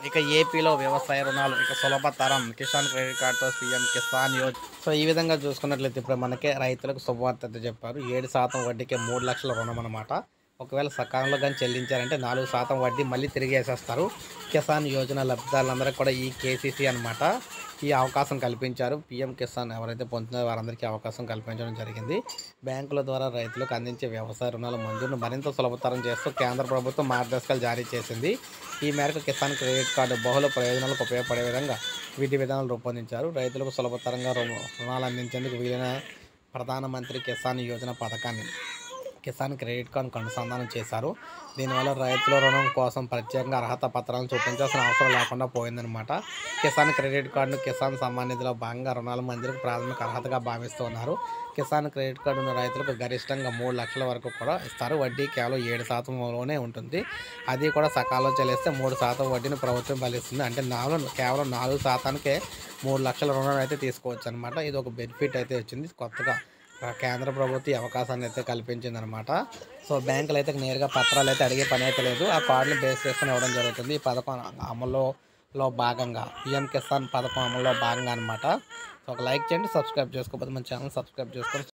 ఇక ఏపీలో వ్యవసాయ రుణాలు ఇక సులభతరం కిసాన్ క్రెడిట్ కార్డ్‌తో పీఎం కిసాన్ సో, ఈ విధంగా చూసుకున్నట్లయితే ఇప్పుడు మనకి రైతులకు శుభవార్త అయితే చెప్పారు. 7% వడ్డీకే 3,00,000 రుణం అనమాట. ఒకవేళ సకాలంలో గాని చెల్లించారంటే 4% వడ్డీ మళ్ళీ తిరిగేసేస్తారు. కిసాన్ యోజన లబ్ధిదారులందరికీ కూడా ఈ కేసీసీ అనమాట. ఈ అవకాశం కల్పించారు. పీఎం కిసాన్ ఎవరైతే పొందుతున్నారో వారందరికీ అవకాశం కల్పించడం జరిగింది. బ్యాంకుల ద్వారా రైతులకు అందించే వ్యవసాయ రుణాల మంజూరును మరింత సులభతరం చేస్తూ కేంద్ర ప్రభుత్వం మార్గదర్శకాలు జారీ చేసింది. ఈ మేరకు కిసాన్ క్రెడిట్ కార్డు బహుళ ప్రయోజనాలకు ఉపయోగపడే విధంగా విధి విధానాలు రూపొందించారు. రైతులకు సులభతరంగా రుణాలు అందించేందుకు వీలైన ప్రధానమంత్రి కిసాన్ యోజన పథకాన్ని కిసాన్ క్రెడిట్ కార్డుకు అనుసంధానం చేశారు. దీనివల్ల రైతుల రుణం కోసం ప్రత్యేకంగా అర్హత పత్రాలను చూపించాల్సిన అవసరం లేకుండా పోయిందనమాట. కిసాన్ క్రెడిట్ కార్డును కిసాన్ సమ్మాన్ నిధిలో భాగంగా రుణాల మంజూరుకు ప్రాథమిక అర్హతగా భావిస్తూ ఉన్నారు. కిసాన్ క్రెడిట్ కార్డు ఉన్న రైతులకు గరిష్టంగా 3,00,000 వరకు కూడా ఇస్తారు. వడ్డీ కేవలం 7%లోనే ఉంటుంది. అది కూడా సకాలంలో చెల్లిస్తే 3% వడ్డీని ప్రభుత్వం భరిస్తుంది. అంటే కేవలం 4%కే 3,00,000 రుణం అయితే తీసుకోవచ్చు అనమాట. ఇది ఒక బెనిఫిట్ అయితే వచ్చింది కొత్తగా. కేంద్ర ప్రభుత్వం ఈ అవకాశాన్ని అయితే కల్పించిందనమాట. సో, బ్యాంకులు అయితే నేరుగా పత్రాలు అయితే అడిగే పని అయితే లేదు. ఆ కార్డుని బేస్ చేసుకొని ఇవ్వడం జరుగుతుంది. ఈ పథకం అమలులో భాగంగా పీఎం కిసాన్ పథకం అమలులో భాగంగా అనమాట. సో, ఒక లైక్ చేయండి, సబ్స్క్రైబ్ చేసుకోకపోతే మన ఛానల్ సబ్స్క్రైబ్ చేసుకొని